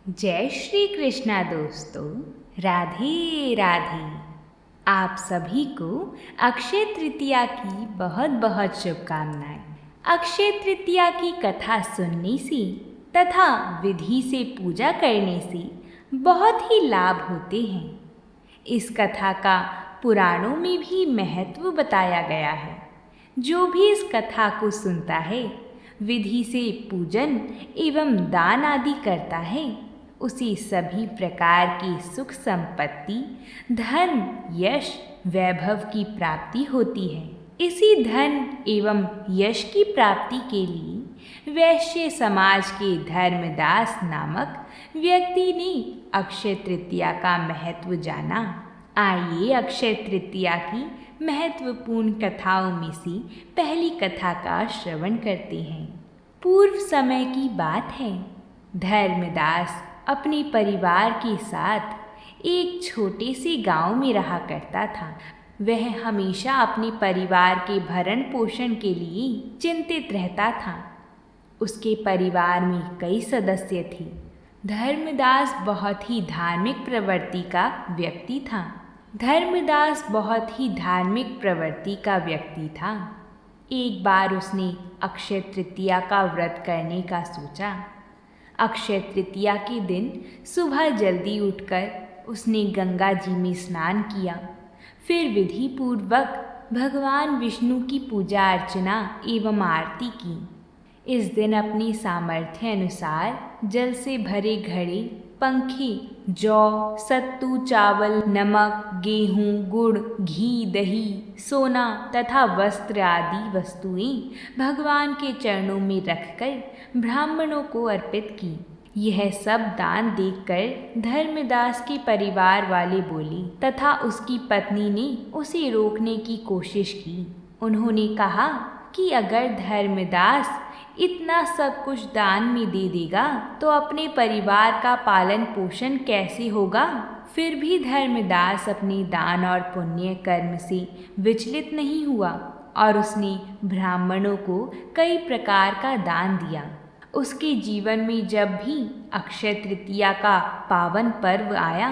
जय श्री कृष्णा दोस्तों। राधे राधे। आप सभी को अक्षय तृतीया की बहुत बहुत शुभकामनाएं। अक्षय तृतीया की कथा सुनने से तथा विधि से पूजा करने से बहुत ही लाभ होते हैं। इस कथा का पुराणों में भी महत्व बताया गया है। जो भी इस कथा को सुनता है, विधि से पूजन एवं दान आदि करता है, उसे सभी प्रकार की सुख संपत्ति, धन, यश, वैभव की प्राप्ति होती है। इसी धन एवं यश की प्राप्ति के लिए वैश्य समाज के धर्मदास नामक व्यक्ति ने अक्षय तृतीया का महत्व जाना। आइए अक्षय तृतीया की महत्वपूर्ण कथाओं में से पहली कथा का श्रवण करते हैं। पूर्व समय की बात है। धर्मदास अपने परिवार के साथ एक छोटे से गांव में रहा करता था। वह हमेशा अपने परिवार के भरण पोषण के लिए चिंतित रहता था। उसके परिवार में कई सदस्य थे। धर्मदास बहुत ही धार्मिक प्रवृत्ति का व्यक्ति था। एक बार उसने अक्षय तृतीया का व्रत करने का सोचा। अक्षय तृतीया के दिन सुबह जल्दी उठकर उसने गंगा जी में स्नान किया। फिर विधि पूर्वक भगवान विष्णु की पूजा अर्चना एवं आरती की। इस दिन अपनी सामर्थ्य अनुसार जल से भरे घड़े, पंखे, जौ, सत्तू, चावल, नमक, गेहूँ, गुड़, घी, दही, सोना तथा वस्त्र आदि वस्तुएं भगवान के चरणों में रखकर ब्राह्मणों को अर्पित की। यह सब दान देखकर धर्मदास के परिवार वाले बोले तथा उसकी पत्नी ने उसे रोकने की कोशिश की। उन्होंने कहा कि अगर धर्मदास इतना सब कुछ दान में दे देगा तो अपने परिवार का पालन पोषण कैसे होगा। फिर भी धर्मदास अपने दान और पुण्य कर्म से विचलित नहीं हुआ और उसने ब्राह्मणों को कई प्रकार का दान दिया। उसके जीवन में जब भी अक्षय तृतीया का पावन पर्व आया,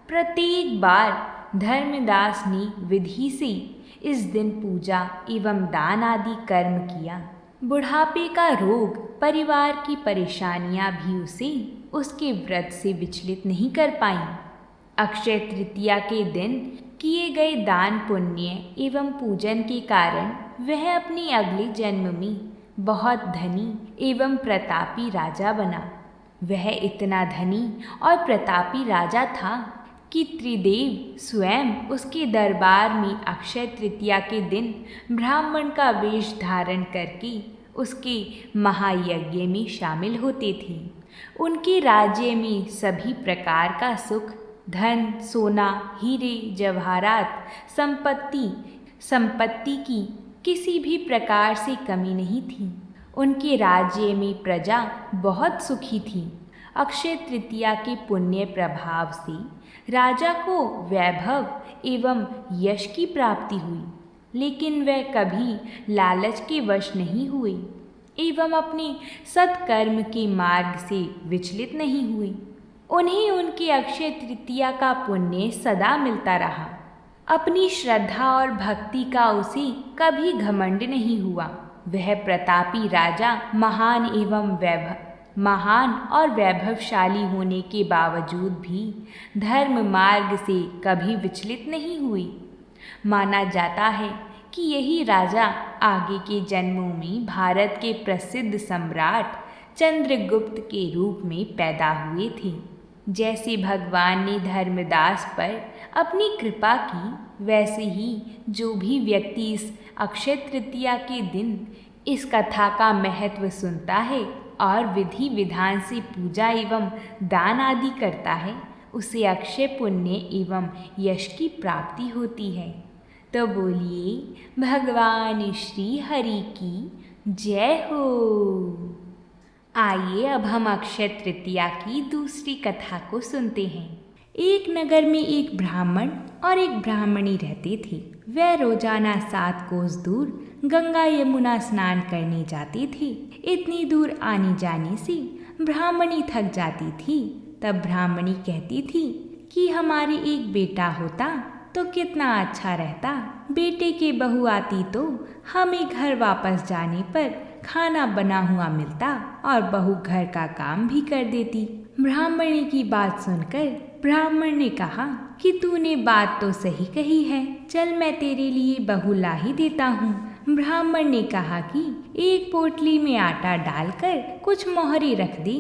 प्रत्येक बार धर्मदास ने विधि से इस दिन पूजा एवं दान आदि कर्म किया। बुढ़ापे का रोग, परिवार की परेशानियां भी उसे उसके व्रत से विचलित नहीं कर पाईं। अक्षय तृतीया के दिन किए गए दान पुण्य एवं पूजन के कारण वह अपने अगले जन्म में बहुत धनी एवं प्रतापी राजा बना। वह इतना धनी और प्रतापी राजा था कि त्रिदेव स्वयं उसके दरबार में अक्षय तृतीया के दिन ब्राह्मण का वेश धारण करके उसके महायज्ञ में शामिल होते थे। उनके राज्य में सभी प्रकार का सुख, धन, सोना, हीरे, जवाहरात, संपत्ति की किसी भी प्रकार से कमी नहीं थी। उनके राज्य में प्रजा बहुत सुखी थी। अक्षय तृतीया के पुण्य प्रभाव से राजा को वैभव एवं यश की प्राप्ति हुई, लेकिन वह कभी लालच के वश नहीं हुए एवं अपने सत्कर्म के मार्ग से विचलित नहीं हुए। उन्हें उनके अक्षय तृतीया का पुण्य सदा मिलता रहा। अपनी श्रद्धा और भक्ति का उसे कभी घमंड नहीं हुआ। वह प्रतापी राजा महान और वैभवशाली होने के बावजूद भी धर्म मार्ग से कभी विचलित नहीं हुए। माना जाता है कि यही राजा आगे के जन्मों में भारत के प्रसिद्ध सम्राट चंद्रगुप्त के रूप में पैदा हुए थे। जैसे भगवान ने धर्मदास पर अपनी कृपा की, वैसे ही जो भी व्यक्ति इस अक्षय तृतीया के दिन इस कथा का महत्व सुनता है और विधि विधान से पूजा एवं दान आदि करता है, उसे अक्षय पुण्य एवं यश की प्राप्ति होती है। तो बोलिए भगवान श्री हरि की जय हो। आइए अब हम अक्षय तृतीया की दूसरी कथा को सुनते हैं। एक नगर में एक ब्राह्मण और एक ब्राह्मणी रहते थे। वह रोजाना 7 कोस दूर गंगा यमुना स्नान करने जाते थे। इतनी दूर आने जाने से ब्राह्मणी थक जाती थी तब ब्राह्मणी कहती थी कि हमारे एक बेटा होता तो कितना अच्छा रहता। बेटे के बहू आती तो हमें घर वापस जाने पर खाना बना हुआ मिलता और बहू घर का काम भी कर देती। ब्राह्मणी की बात सुनकर ब्राह्मण ने कहा कि तूने बात तो सही कही है, चल मैं तेरे लिए बहू ला ही देता हूँ। ब्राह्मण ने कहा कि एक पोटली में आटा डालकर कुछ मोहरे रख दे।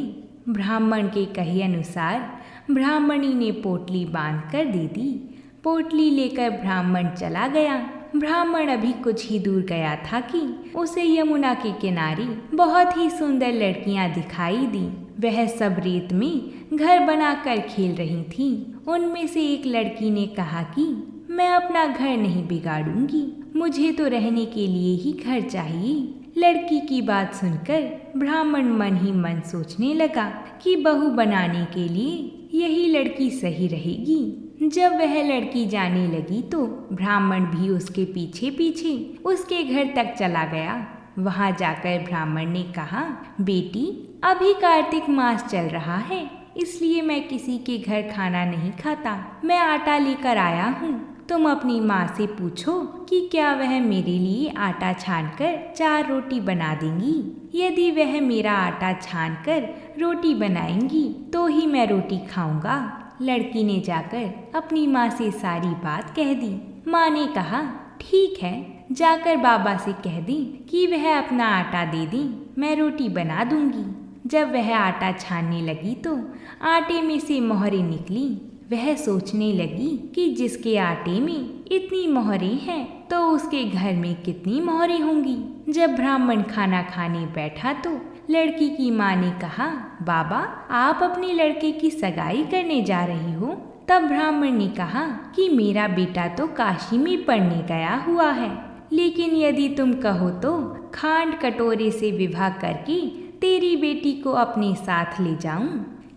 ब्राह्मण के कहे अनुसार ब्राह्मणी ने पोटली बांध कर दे दी। पोटली लेकर ब्राह्मण चला गया। ब्राह्मण अभी कुछ ही दूर गया था कि उसे यमुना के किनारे बहुत ही सुंदर लड़कियां दिखाई दी। वह सब रेत में घर बनाकर खेल रही थीं। उनमें से एक लड़की ने कहा कि मैं अपना घर नहीं बिगाड़ूंगी, मुझे तो रहने के लिए ही घर चाहिए। लड़की की बात सुनकर ब्राह्मण मन ही मन सोचने लगा कि बहू बनाने के लिए यही लड़की सही रहेगी। जब वह लड़की जाने लगी तो ब्राह्मण भी उसके पीछे पीछे उसके घर तक चला गया। वहां जाकर ब्राह्मण ने कहा, बेटी अभी कार्तिक मास चल रहा है, इसलिए मैं किसी के घर खाना नहीं खाता। मैं आटा लेकर आया हूँ, तुम अपनी माँ से पूछो कि क्या वह मेरे लिए आटा छानकर 4 रोटी बना देंगी। यदि वह मेरा आटा छानकर रोटी बनाएंगी तो ही मैं रोटी खाऊंगा। लड़की ने जाकर अपनी माँ से सारी बात कह दी। माँ ने कहा, ठीक है, जाकर बाबा से कह दी कि वह अपना आटा दे दें, मैं रोटी बना दूंगी। जब वह आटा छानने लगी तो आटे में से मोहरें निकली। वह सोचने लगी कि जिसके आटे में इतनी मोहरें हैं तो उसके घर में कितनी मोहरें होंगी। जब ब्राह्मण खाना खाने बैठा तो लड़की की माँ ने कहा, बाबा आप अपने लड़के की सगाई करने जा रही हो। तब ब्राह्मण ने कहा कि मेरा बेटा तो काशी में पढ़ने गया हुआ है, लेकिन यदि तुम कहो तो खांड कटोरे से विवाह करके तेरी बेटी को अपने साथ ले जाऊं।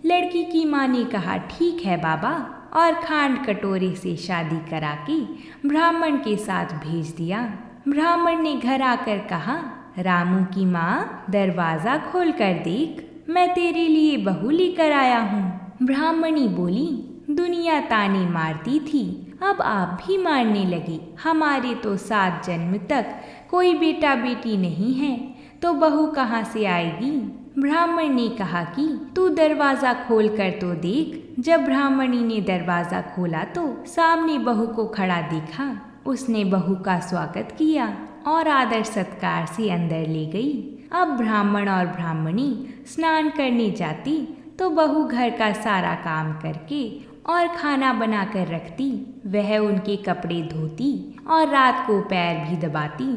लड़की की माँ ने कहा, ठीक है बाबा, और खांड कटोरे से शादी करा के ब्राह्मण के साथ भेज दिया। ब्राह्मण ने घर आकर कहा, रामू की माँ दरवाज़ा खोल कर देख, मैं तेरे लिए बहू लेकर आया हूँ। ब्राह्मणी बोली, दुनिया ताने मारती थी, अब आप भी मारने लगी। हमारे तो 7 जन्म तक कोई बेटा बेटी नहीं है, तो बहू कहाँ से आएगी। ब्राह्मण ने कहा कि तू दरवाज़ा खोल कर तो देख। जब ब्राह्मणी ने दरवाज़ा खोला तो सामने बहू को खड़ा देखा। उसने बहू का स्वागत किया और आदर सत्कार से अंदर ले गई। अब ब्राह्मण और ब्राह्मणी स्नान करने जाती तो बहू घर का सारा काम करके और खाना बनाकर रखती। वह उनके कपड़े धोती और रात को पैर भी दबाती।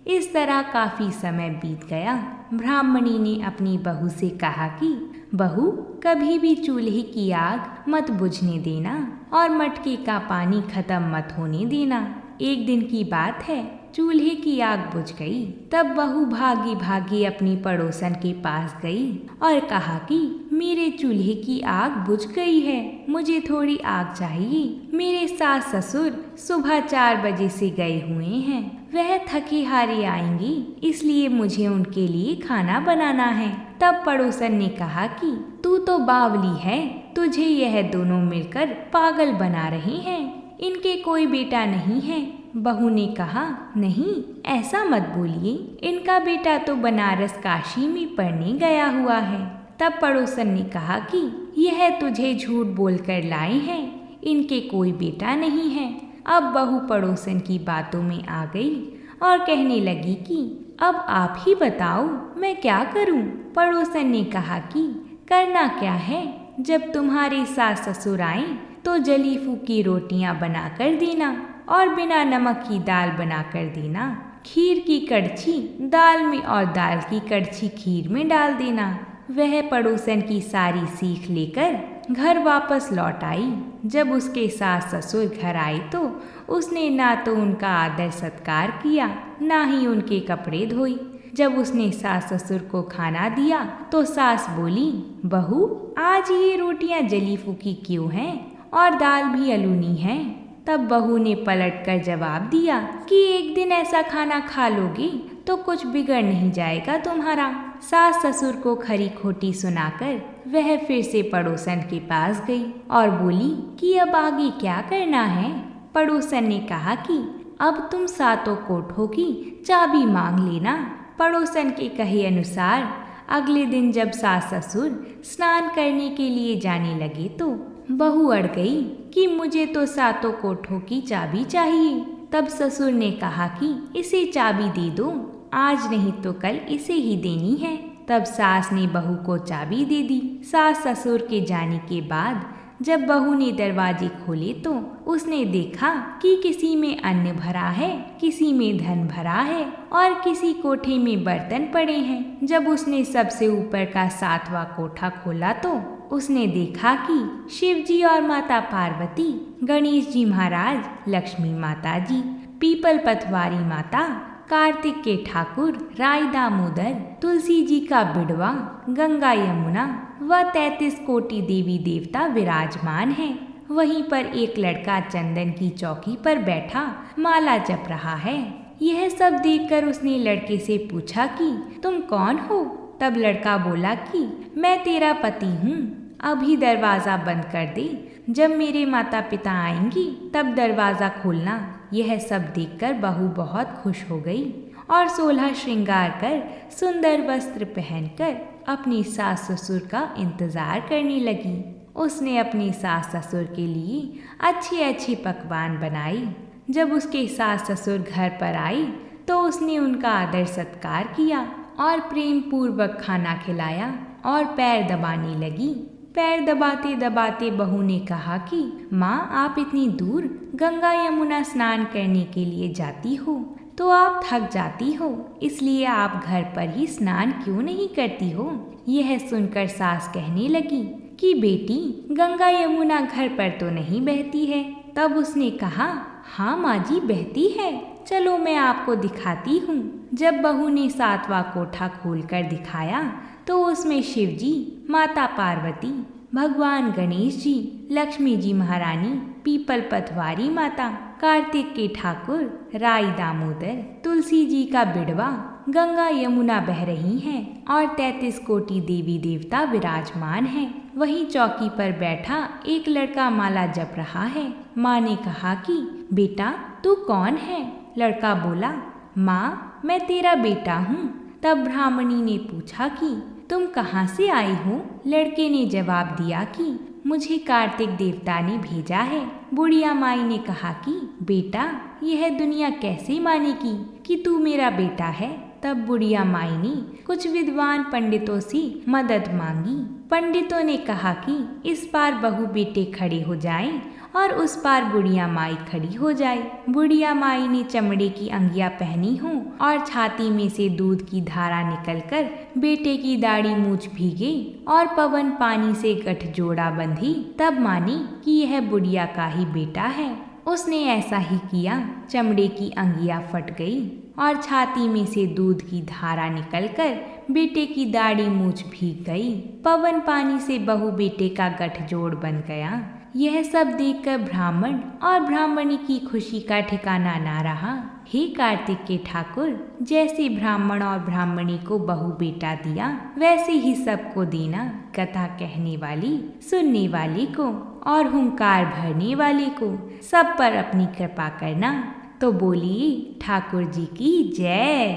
इस तरह काफ़ी समय बीत गया। ब्राह्मणी ने अपनी बहू से कहा कि बहू कभी भी चूल्हे की आग मत बुझने देना और मटके का पानी खत्म मत होने देना। एक दिन की बात है, चूल्हे की आग बुझ गई। तब बहू भागी भागी अपनी पड़ोसन के पास गई और कहा कि मेरे चूल्हे की आग बुझ गई है, मुझे थोड़ी आग चाहिए। मेरे सास ससुर सुबह 4 बजे से गए हुए हैं, वह थके हारे आएंगी, इसलिए मुझे उनके लिए खाना बनाना है। तब पड़ोसन ने कहा कि तू तो बावली है, तुझे यह दोनों मिलकर पागल बना रहे हैं, इनके कोई बेटा नहीं है। बहू ने कहा, नहीं ऐसा मत बोलिए, इनका बेटा तो बनारस काशी में पढ़ने गया हुआ है। तब पड़ोसन ने कहा कि यह तुझे झूठ बोलकर लाए हैं, इनके कोई बेटा नहीं है। अब बहू पड़ोसन की बातों में आ गई और कहने लगी कि अब आप ही बताओ मैं क्या करूं। पड़ोसन ने कहा कि करना क्या है, जब तुम्हारे सास ससुर आए तो जली फूकी रोटियां बनाकर देना और बिना नमक की दाल बनाकर देना। खीर की कड़छी दाल में और दाल की कड़छी खीर में डाल देना। वह पड़ोसन की सारी सीख लेकर घर वापस लौट आई। जब उसके सास ससुर घर आए तो उसने ना तो उनका आदर सत्कार किया, ना ही उनके कपड़े धोई। जब उसने सास ससुर को खाना दिया तो सास बोली, बहू आज ये रोटियां जली फूकी क्यों हैं और दाल भी अलूनी है। तब बहू ने पलटकर जवाब दिया कि एक दिन ऐसा खाना खा लोगी तो कुछ बिगड़ नहीं जाएगा तुम्हारा। सास ससुर को खरी खोटी सुनाकर वह फिर से पड़ोसन के पास गई और बोली कि अब आगे क्या करना है। पड़ोसन ने कहा कि अब तुम सातों कोठों की चाबी मांग लेना। पड़ोसन के कहे अनुसार अगले दिन जब सास ससुर स्नान करने के लिए जाने लगे तो बहू अड़ गई कि मुझे तो सातों कोठों की चाबी चाहिए। तब ससुर ने कहा कि इसे चाबी दे दो, आज नहीं तो कल इसे ही देनी है। तब सास ने बहू को चाबी दे दी। सास ससुर के जाने के बाद जब बहू ने दरवाजे खोले तो उसने देखा कि किसी में अन्न भरा है, किसी में धन भरा है और किसी कोठे में बर्तन पड़े हैं। जब उसने सबसे ऊपर का 7वां कोठा खोला तो उसने देखा कि शिव जी और माता पार्वती, गणेश जी महाराज, लक्ष्मी माता जी, पीपल पथवारी माता, कार्तिक के ठाकुर, राय दामोदर, तुलसी जी का बिड़वा, गंगा यमुना व 33 कोटि देवी देवता विराजमान हैं। वहीं पर एक लड़का चंदन की चौकी पर बैठा माला जप रहा है। यह सब देखकर उसने लड़के से पूछा कि तुम कौन हो? तब लड़का बोला कि मैं तेरा पति हूँ, अभी दरवाज़ा बंद कर दे, जब मेरे माता पिता आएंगी तब दरवाज़ा खोलना। यह सब देखकर बहू बहुत खुश हो गई और 16 श्रृंगार कर सुंदर वस्त्र पहनकर अपनी सास ससुर का इंतज़ार करने लगी। उसने अपनी सास ससुर के लिए अच्छे अच्छे पकवान बनाए। जब उसके सास ससुर घर पर आई तो उसने उनका आदर सत्कार किया और प्रेम पूर्वक खाना खिलाया और पैर दबाने लगी। पैर दबाते दबाते बहू ने कहा कि माँ, आप इतनी दूर गंगा यमुना स्नान करने के लिए जाती हो तो आप थक जाती हो, इसलिए आप घर पर ही स्नान क्यों नहीं करती हो? यह सुनकर सास कहने लगी कि बेटी, गंगा यमुना घर पर तो नहीं बहती है। तब उसने कहा, हाँ माँ जी, बहती है, चलो मैं आपको दिखाती हूँ। जब बहू ने 7वां कोठा खोलकर दिखाया तो उसमें शिव जी, माता पार्वती, भगवान गणेश जी, लक्ष्मी जी महारानी, पीपल पथवारी माता, कार्तिक के ठाकुर, राय दामोदर, तुलसी जी का बिड़वा, गंगा यमुना बह रही हैं और 33 कोटि देवी देवता विराजमान हैं। वहीं चौकी पर बैठा एक लड़का माला जप रहा है। माँ ने कहा कि बेटा, तू कौन है? लड़का बोला, माँ, मैं तेरा बेटा हूँ। तब ब्राह्मणी ने पूछा कि तुम कहाँ से आई हो? लड़के ने जवाब दिया कि मुझे कार्तिक देवता ने भेजा है। बुढ़िया माई ने कहा कि बेटा, यह दुनिया कैसे मानेगी कि तू मेरा बेटा है? तब बुढ़िया माई ने कुछ विद्वान पंडितों से मदद मांगी। पंडितों ने कहा कि इस पार बहू बेटे खड़े हो जाएं और उस पार बुढ़िया माई खड़ी हो जाए। बुढ़िया माई ने चमड़े की अंगियां पहनी हो और छाती में से दूध की धारा निकलकर बेटे की दाढ़ी मूछ भीगे और पवन पानी से गठजोड़ा बंधी, तब मानी कि यह बुढ़िया का ही बेटा है। उसने ऐसा ही किया। चमड़े की अंगियां फट गई और छाती में से दूध की धारा निकलकर बेटे की दाढ़ी मूछ भीग गई। पवन पानी से बहू बेटे का गठजोड़ बन गया। यह सब देखकर ब्राह्मण और ब्राह्मणी की खुशी का ठिकाना ना रहा। हे कार्तिक के ठाकुर, जैसे ब्राह्मण और ब्राह्मणी को बहू बेटा दिया, वैसे ही सबको देना। कथा कहने वाली, सुनने वाले को और हुंकार भरने वाले को सब पर अपनी कृपा करना। तो बोलिए ठाकुर जी की जय।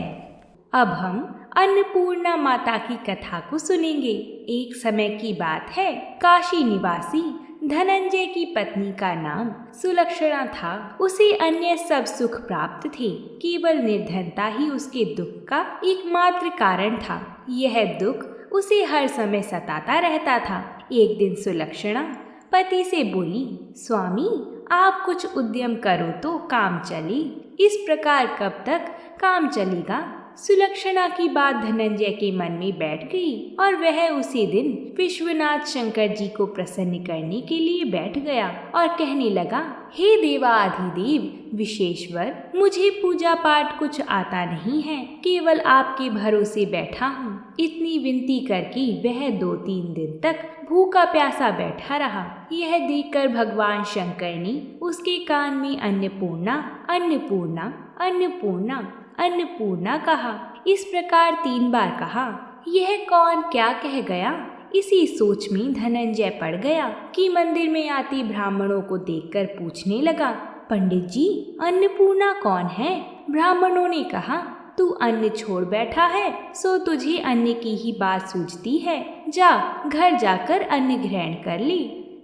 अब हम अन्नपूर्णा माता की कथा को सुनेंगे। एक समय की बात है, काशी निवासी धनंजय की पत्नी का नाम सुलक्षणा था। उसे अन्य सब सुख प्राप्त थे, केवल निर्धनता ही उसके दुख का एकमात्र कारण था। यह दुख उसे हर समय सताता रहता था। एक दिन सुलक्षणा पति से बोली, स्वामी, आप कुछ उद्यम करो तो काम चले, इस प्रकार कब तक काम चलेगा? सुलक्षणा की बात धनंजय के मन में बैठ गई और वह उसी दिन विश्वनाथ शंकर जी को प्रसन्न करने के लिए बैठ गया और कहने लगा, हे देवाधिदेव विशेश्वर, मुझे पूजा पाठ कुछ आता नहीं है, केवल आपके भरोसे बैठा हूँ। इतनी विनती करके वह 2-3 दिन तक भूखा प्यासा बैठा रहा। यह देखकर भगवान शंकर ने उसके कान में अन्नपूर्णा अन्नपूर्णा अन्नपूर्णा अन्नपूर्णा कहा। इस प्रकार 3 बार कहा। यह कौन क्या कह गया? इसी सोच में धनंजय पड़ गया कि मंदिर में आती ब्राह्मणों को देखकर पूछने लगा, पंडित जी, अन्नपूर्णा कौन है? ब्राह्मणों ने कहा, तू अन्न छोड़ बैठा है, सो तुझे अन्न की ही बात सूझती है। जा घर जाकर अन्न ग्रहण कर ले।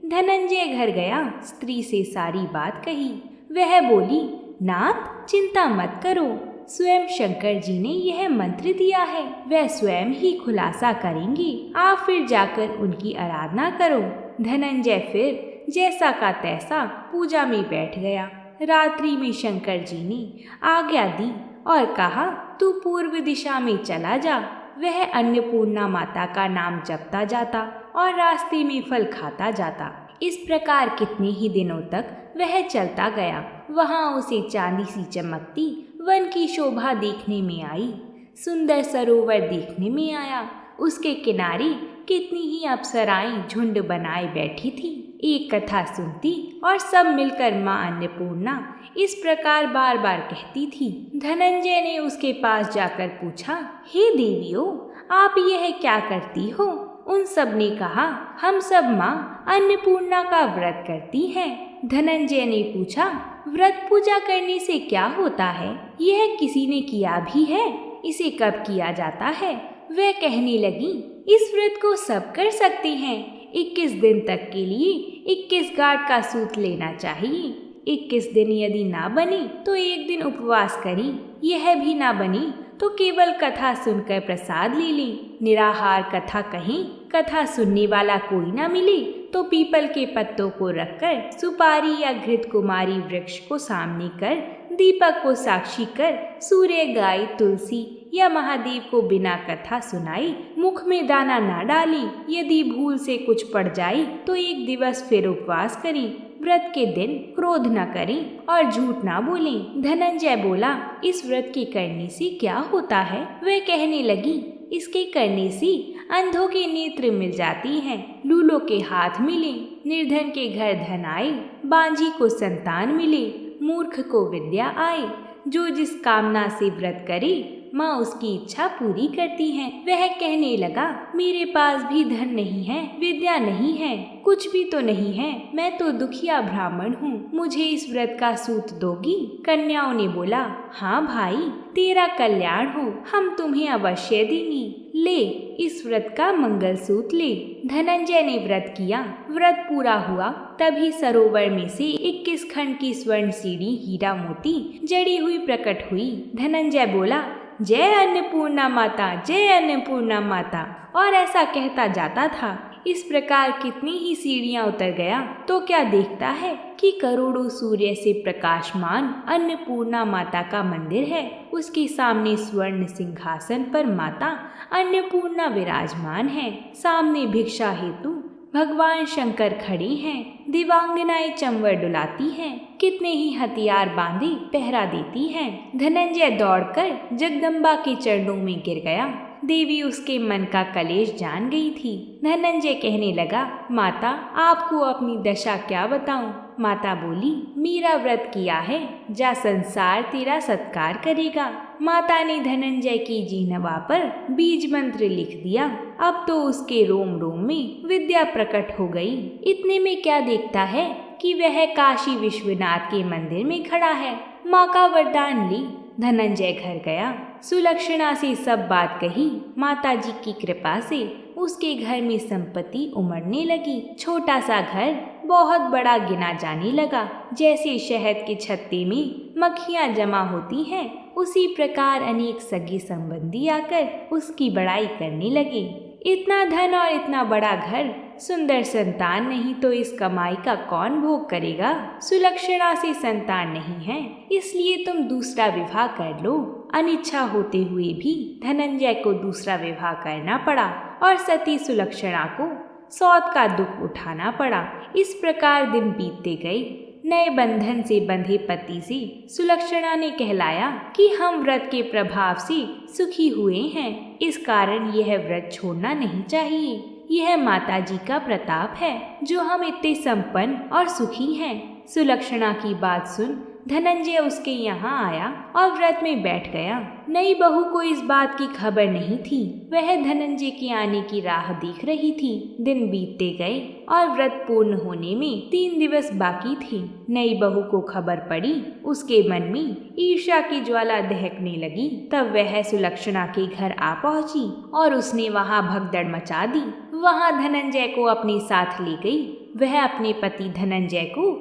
धनंजय घर गया, स्त्री से सारी बात कही। वह बोली, नाथ चिंता मत करो, स्वयं शंकर जी ने यह मंत्र दिया है, वह स्वयं ही खुलासा करेंगे। आप फिर जाकर उनकी आराधना करो। धनंजय फिर जैसा का तैसा पूजा में बैठ गया। रात्रि में शंकर जी ने आज्ञा दी और कहा, तू पूर्व दिशा में चला जा। वह अन्नपूर्णा माता का नाम जपता जाता और रास्ते में फल खाता जाता। इस प्रकार कितने ही दिनों तक वह चलता गया। वहाँ उसे चांदी सी चमकती वन की शोभा देखने में आई। सुंदर सरोवर देखने में आया। उसके किनारे कितनी ही अप्सराएं झुंड बनाए बैठी थी। एक कथा सुनती और सब मिलकर माँ अन्नपूर्णा इस प्रकार बार बार कहती थी। धनंजय ने उसके पास जाकर पूछा, हे देवियों, आप यह क्या करती हो? उन सब ने कहा, हम सब माँ अन्नपूर्णा का व्रत करती हैं। धनंजय ने पूछा, व्रत पूजा करने से क्या होता है? यह किसी ने किया भी है? इसे कब किया जाता है? वह कहने लगी, इस व्रत को सब कर सकते हैं। 21 दिन तक के लिए 21 गांठ का सूत लेना चाहिए। 21 दिन यदि ना बने तो एक दिन उपवास करें। यह भी ना बने तो केवल कथा सुनकर प्रसाद ले ले। निराहार कथा कहें, कथा सुनने वाला कोई ना मिले तो पीपल के पत्तों को रखकर सुपारी या घृत कुमारी वृक्ष को सामने कर, दीपक को साक्षी कर, सूर्य, गाय, तुलसी या महादेव को बिना कथा सुनाई मुख में दाना ना डाली। यदि भूल से कुछ पड़ जाए तो एक दिवस फिर उपवास करें। व्रत के दिन क्रोध न करें और झूठ ना बोलें। धनंजय बोला, इस व्रत के करने से क्या होता है? वह कहने लगी, इसके करने से अंधों के नेत्र मिल जाती हैं, लूलों के हाथ मिले, निर्धन के घर धन आए, बांझी को संतान मिले, मूर्ख को विद्या आए। जो जिस कामना से व्रत करे माँ उसकी इच्छा पूरी करती है। वह कहने लगा, मेरे पास भी धन नहीं है, विद्या नहीं है, कुछ भी तो नहीं है, मैं तो दुखिया ब्राह्मण हूँ, मुझे इस व्रत का सूत दोगी? कन्याओं ने बोला, हाँ भाई, तेरा कल्याण हो, हम तुम्हें अवश्य देंगी। ले, इस व्रत का मंगल सूत ले। धनंजय ने व्रत किया। व्रत पूरा हुआ तभी सरोवर में से 21 खंड की स्वर्ण सीढ़ी हीरा मोती जड़ी हुई प्रकट हुई। धनंजय बोला, जय अन्नपूर्णा माता, जय अन्नपूर्णा माता, और ऐसा कहता जाता था। इस प्रकार कितनी ही सीढ़ियां उतर गया तो क्या देखता है कि करोड़ों सूर्य से प्रकाशमान अन्नपूर्णा माता का मंदिर है। उसके सामने स्वर्ण सिंहासन पर माता अन्नपूर्णा विराजमान है। सामने भिक्षा हेतु भगवान शंकर खड़े हैं। दिवांगनाएं चंवर डुलाती हैं। कितने ही हथियार बांधे पहरा देती हैं। धनंजय दौड़कर जगदम्बा के चरणों में गिर गया। देवी उसके मन का कलेश जान गई थी। धनंजय कहने लगा, माता, आपको अपनी दशा क्या बताऊं? माता बोली, मेरा व्रत किया है, जा संसार तेरा सत्कार करेगा। माता ने धनंजय की जीहवा पर बीज मंत्र लिख दिया। अब तो उसके रोम रोम में विद्या प्रकट हो गई। इतने में क्या देखता है कि वह काशी विश्वनाथ के मंदिर में खड़ा है। माँ का वरदान ली धनंजय घर गया। सुलक्षणा से सब बात कही। माता जी की कृपा से उसके घर में संपत्ति उमड़ने लगी। छोटा सा घर बहुत बड़ा गिना जाने लगा। जैसे शहद के छत्ते में मक्खियाँ जमा होती हैं, उसी प्रकार अनेक सगे संबंधी आकर उसकी बड़ाई करने लगे। इतना धन और इतना बड़ा घर, सुंदर संतान नहीं तो इस कमाई का कौन भोग करेगा? सुलक्षणा से संतान नहीं है, इसलिए तुम दूसरा विवाह कर लो। अनिच्छा होते हुए भी धनंजय को दूसरा विवाह करना पड़ा और सती सुलक्षणा को सौत का दुख उठाना पड़ा। इस प्रकार दिन बीतते गए। नए बंधन से बंधे पति से सुलक्षणा ने कहलाया कि हम व्रत के प्रभाव से सुखी हुए हैं, इस कारण यह व्रत छोड़ना नहीं चाहिए। यह माता जी का प्रताप है जो हम इतने संपन्न और सुखी हैं। सुलक्षणा की बात सुन धनंजय उसके यहाँ आया और व्रत में बैठ गया। नई बहू को इस बात की खबर नहीं थी। वह धनंजय के आने की राह देख रही थी। दिन बीतते गए और व्रत पूर्ण होने में 3 दिवस बाकी थे। नई बहू को खबर पड़ी। उसके मन में ईर्ष्या की ज्वाला दहकने लगी। तब वह सुलक्षणा के घर आ पहुंची और उसने वहां भगदड़ मचा दी। वहां धनंजय को अपने साथ ले गई। वह अपने पति धनंजय को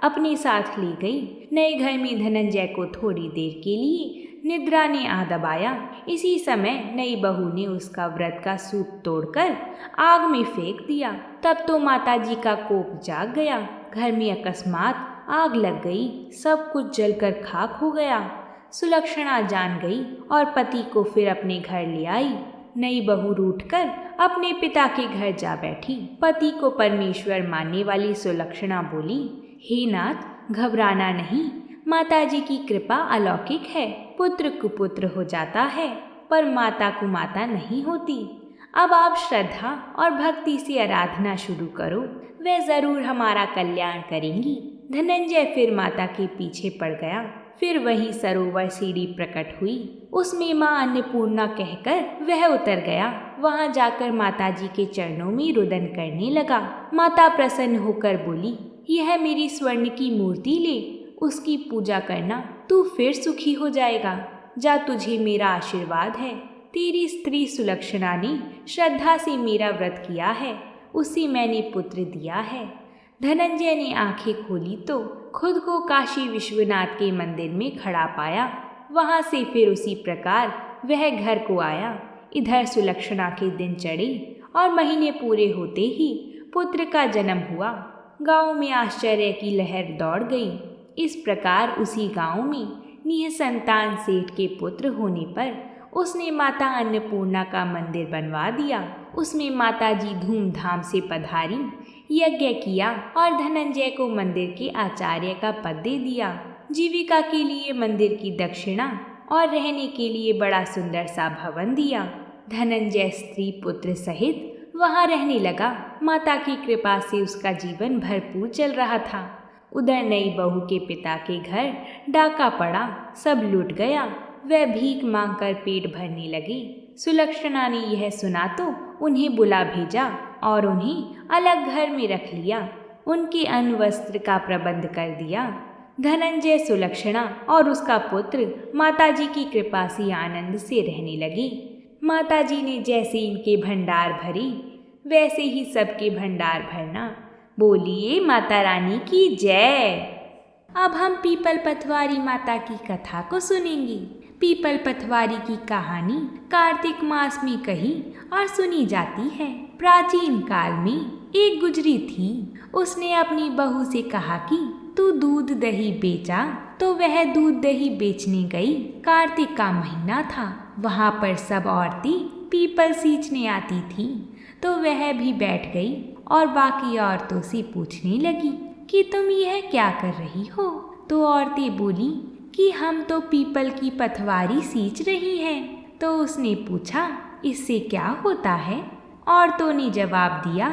अपने साथ ले गई। नए घर में धनंजय को थोड़ी देर के लिए निद्रा ने आ दबाया। इसी समय नई बहू ने उसका व्रत का सूप तोड़कर आग में फेंक दिया। तब तो माताजी का कोप जाग गया। घर में अकस्मात आग लग गई। सब कुछ जलकर खाक हो गया। सुलक्षणा जान गई और पति को फिर अपने घर ले आई। नई बहू रूठकर अपने पिता के घर जा बैठी। पति को परमेश्वर मानने वाली सुलक्षणा बोली, हे नाथ, घबराना नहीं, माताजी की कृपा अलौकिक है। पुत्र कुपुत्र हो जाता है पर माता कुमाता नहीं होती। अब आप श्रद्धा और भक्ति से आराधना शुरू करो, वे जरूर हमारा कल्याण करेंगी। धनंजय फिर माता के पीछे पड़ गया। फिर वहीं सरोवर सीढ़ी प्रकट हुई। उसमें माँ अन्नपूर्णा कहकर वह उतर गया। वहां जाकर माताजी के चरणों में रुदन करने लगा। माता प्रसन्न होकर बोली, यह मेरी स्वर्ण की मूर्ति ले, उसकी पूजा करना, तू फिर सुखी हो जाएगा। जा, तुझे मेरा आशीर्वाद है। तेरी स्त्री सुलक्षणा ने श्रद्धा से मेरा व्रत किया है, उसे मैंने पुत्र दिया है। धनंजय ने आंखें खोली तो खुद को काशी विश्वनाथ के मंदिर में खड़ा पाया। वहां से फिर उसी प्रकार वह घर को आया। इधर सुलक्षणा के दिन चढ़े और महीने पूरे होते ही पुत्र का जन्म हुआ। गांव में आश्चर्य की लहर दौड़ गई। इस प्रकार उसी गांव में निःसंतान सेठ के पुत्र होने पर उसने माता अन्नपूर्णा का मंदिर बनवा दिया। उसमें माताजी धूमधाम से पधारी, यज्ञ किया और धनंजय को मंदिर के आचार्य का पद दे दिया। जीविका के लिए मंदिर की दक्षिणा और रहने के लिए बड़ा सुंदर सा भवन दिया। धनंजय स्त्री पुत्र सहित वहां रहने लगा। माता की कृपा से उसका जीवन भरपूर चल रहा था। उधर नई बहू के पिता के घर डाका पड़ा, सब लूट गया। वह भीख मांगकर पेट भरने लगे। सुलक्षणा ने यह सुना तो उन्हें बुला भेजा और उन्हें अलग घर में रख लिया। उनके अन्न वस्त्र का प्रबंध कर दिया। धनंजय, सुलक्षणा और उसका पुत्र माताजी की कृपा से आनंद से रहने लगे। माताजी ने जैसे इनके भंडार भरे वैसे ही सबके भंडार भरना। बोलिए माता रानी की जय। अब हम पीपल पथवारी माता की कथा को सुनेंगे। पीपल पथवारी की कहानी कार्तिक मास में कही और सुनी जाती है। प्राचीन काल में एक गुजरी थी। उसने अपनी बहू से कहा कि तू दूध दही बेचा, तो वह दूध दही बेचने गई। कार्तिक का महीना था। वहां पर सब औरतें पीपल सींचने आती थी, तो वह भी बैठ गई और बाकी औरतों से पूछने लगी कि तुम यह क्या कर रही हो। तो औरतें बोली कि हम तो पीपल की पथवारी सींच रही हैं। तो उसने पूछा, इससे क्या होता है? औरतों ने जवाब दिया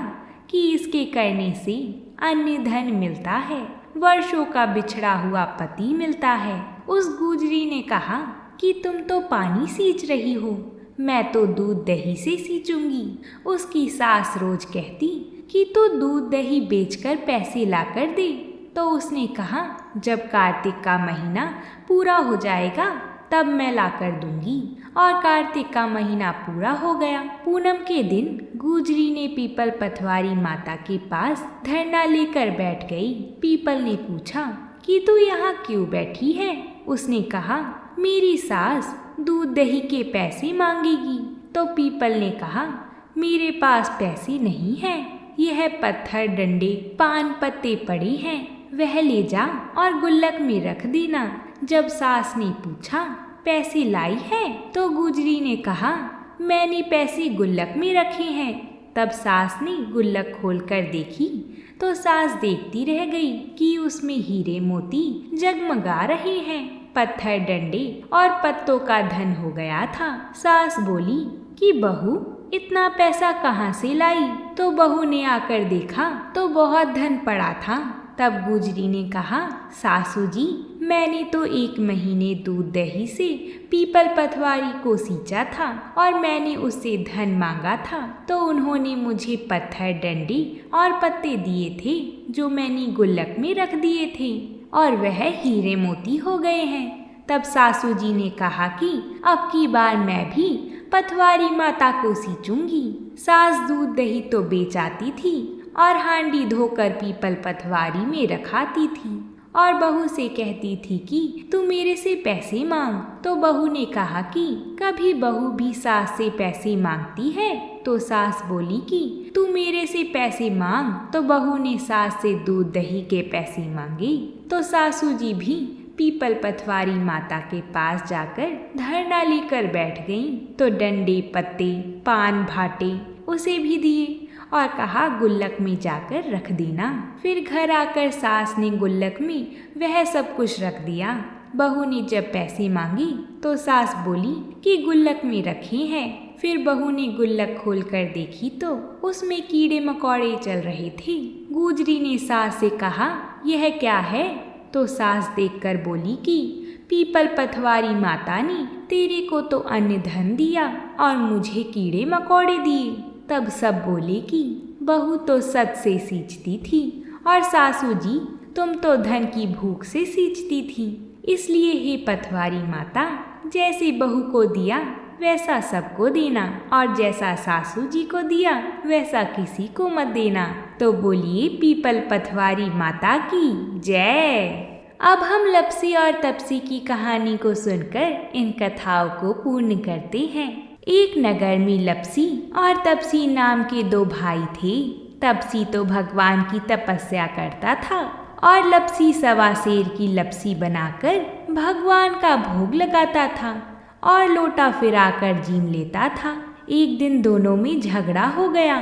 कि इसके करने से अन्य धन मिलता है, वर्षों का बिछड़ा हुआ पति मिलता है। उस गुजरी ने कहा कि तुम तो पानी सींच रही हो, मैं तो दूध दही से सींचूंगी। उसकी सास रोज कहती कि तू दूध दही बेचकर पैसे लाकर दे। तो उसने कहा, जब कार्तिक का महीना पूरा हो जाएगा तब मैं लाकर दूंगी। और कार्तिक का महीना पूरा हो गया। पूनम के दिन गुजरी ने पीपल पथवारी माता के पास धरना लेकर बैठ गई। पीपल ने पूछा कि तू यहाँ क्यों बैठी है? उसने कहा, मेरी सास दूध दही के पैसे मांगेगी। तो पीपल ने कहा, मेरे पास पैसे नहीं हैं, यह पत्थर, डंडे, पान पत्ते पड़े हैं, वह ले जा और गुल्लक में रख देना। जब सास ने पूछा, पैसे लाई है? तो गुजरी ने कहा, मैंने पैसे गुल्लक में रखे हैं। तब सास ने गुल्लक खोलकर देखी तो सास देखती रह गई कि उसमें हीरे मोती जगमगा रहे हैं। पत्थर, डंडे और पत्तों का धन हो गया था। सास बोली कि बहू, इतना पैसा कहाँ से लाई? तो बहू ने आकर देखा तो बहुत धन पड़ा था। तब गुजरी ने कहा, सासू जी, मैंने तो 1 महीने दूध दही से पीपल पतवारी को सींचा था और मैंने उससे धन मांगा था, तो उन्होंने मुझे पत्थर, डंडी और पत्ते दिए थे जो मैंने गुल्लक में रख दिए थे और वह हीरे मोती हो गए हैं। तब सासू जी ने कहा कि अब की बार मैं भी पतवारी माता को सींचूंगी। सास दूध दही तो बेच आती थी और हांडी धोकर पीपल पतवारी में रखाती थी और बहू से कहती थी कि तू मेरे से पैसे मांग। तो बहू ने कहा कि कभी बहू भी सास से पैसे मांगती है? तो सास बोली कि तू मेरे से पैसे मांग। तो बहू ने सास से दूध दही के पैसे मांगे। तो सासू जी भी पीपल पतवारी माता के पास जाकर धरना लेकर बैठ गईं। तो डंडे, पत्ते, पान, भाटे उसे भी दिए और कहा गुल्लक में जाकर रख देना। फिर घर आकर सास ने गुल्लक में वह सब कुछ रख दिया। बहू ने जब पैसे मांगे तो सास बोली कि गुल्लक में रखे हैं। फिर बहू ने गुल्लक खोलकर देखी तो उसमें कीड़े मकोड़े चल रहे थे। गुजरी ने सास से कहा, यह क्या है? तो सास देखकर बोली कि पीपल पतवारी माता ने तेरे को तो अन्न धन दिया और मुझे कीड़े मकोड़े दिए। तब सब बोले कि बहू तो सच से सींचती थी और सासू जी तुम तो धन की भूख से सींचती थी। इसलिए हे पतवारी माता, जैसे बहू को दिया वैसा सबको देना और जैसा सासू जी को दिया वैसा किसी को मत देना। तो बोलिए पीपल पतवारी माता की जय। अब हम लपसी और तपसी की कहानी को सुनकर इन कथाओं को पूर्ण करते हैं। एक नगर में लपसी और तपसी नाम के 2 भाई थे। तपसी तो भगवान की तपस्या करता था और लपसी सवा शेर की लपसी बनाकर भगवान का भोग लगाता था और लोटा फिराकर जीम लेता था। एक दिन दोनों में झगड़ा हो गया।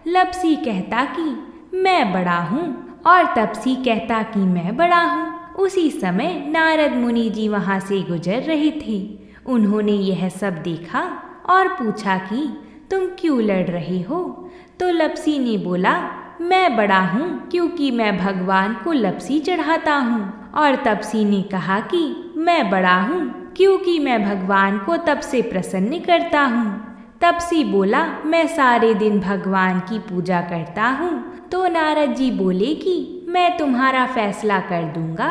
लपसी कहता कि मैं बड़ा हूँ और तपसी कहता कि मैं बड़ा हूँ। उसी समय नारद मुनि जी वहाँ से गुजर रहे थे। उन्होंने यह सब देखा और पूछा कि तुम क्यों लड़ रहे हो? तो लपसी ने बोला, मैं बड़ा हूँ क्योंकि मैं भगवान को लपसी चढ़ाता हूँ। और तपसी ने कहा कि मैं बड़ा हूँ क्योंकि मैं भगवान को तप से प्रसन्न करता हूँ। तपसी बोला, मैं सारे दिन भगवान की पूजा करता हूँ। तो नारद जी बोले कि मैं तुम्हारा फैसला कर दूंगा।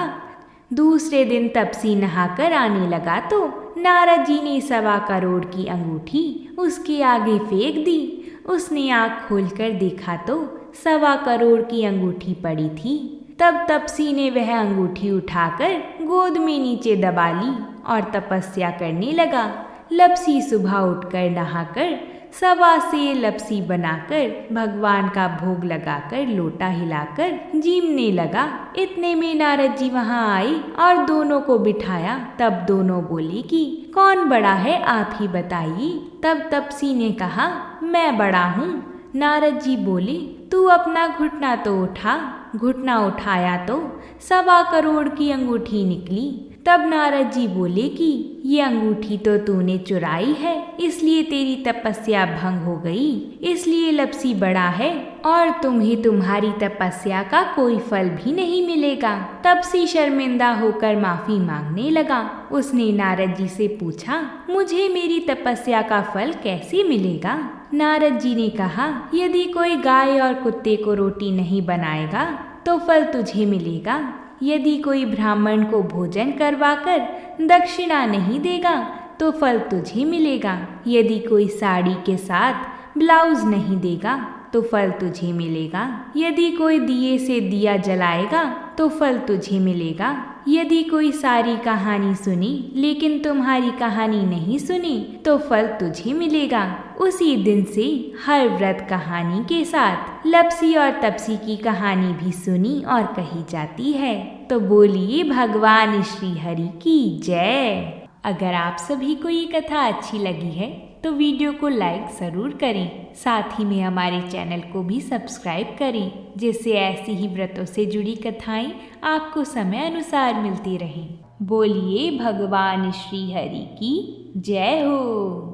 दूसरे दिन तपसी नहाकर आने लगा तो नारद जी ने 1.25 करोड़ की अंगूठी उसके आगे फेंक दी। उसने आँख खोलकर देखा तो 1.25 करोड़ की अंगूठी पड़ी थी। तब तपसी ने वह अंगूठी उठाकर गोद में नीचे दबा ली और तपस्या करने लगा। लपसी सुबह उठकर नहाकर 1.25 शेर लपसी बनाकर भगवान का भोग लगाकर लोटा हिलाकर जीमने लगा। इतने में नारद जी वहाँ आए और दोनों को बिठाया। तब दोनों बोले कि कौन बड़ा है, आप ही बताइए। तब तपसी ने कहा, मैं बड़ा हूँ। नारद जी बोले, तू अपना घुटना तो उठा। घुटना उठाया तो 1.25 करोड़ की अंगूठी निकली। तब नारद जी बोले कि ये अंगूठी तो तूने चुराई है, इसलिए तेरी तपस्या भंग हो गई। इसलिए लपसी बड़ा है और तुम्हें तुम्हारी तपस्या का कोई फल भी नहीं मिलेगा। तपसी शर्मिंदा होकर माफी मांगने लगा। उसने नारद जी से पूछा, मुझे मेरी तपस्या का फल कैसे मिलेगा? नारद जी ने कहा, यदि कोई गाय और कुत्ते को रोटी नहीं बनाएगा तो फल तुझे मिलेगा। यदि कोई ब्राह्मण को भोजन करवाकर दक्षिणा नहीं देगा तो फल तुझे मिलेगा। यदि कोई साड़ी के साथ ब्लाउज नहीं देगा तो फल तुझे मिलेगा। यदि कोई दिए से दिया जलाएगा तो फल तुझे मिलेगा। यदि कोई सारी कहानी सुनी लेकिन तुम्हारी कहानी नहीं सुनी तो फल तुझे मिलेगा। उसी दिन से हर व्रत कहानी के साथ लपसी और तपसी की कहानी भी सुनी और कही जाती है। तो बोलिए भगवान श्री हरि की जय। अगर आप सभी को ये कथा अच्छी लगी है तो वीडियो को लाइक ज़रूर करें। साथ ही में हमारे चैनल को भी सब्सक्राइब करें, जिससे ऐसी ही व्रतों से जुड़ी कथाएं आपको समय अनुसार मिलती रहें। बोलिए भगवान श्री हरि की जय हो।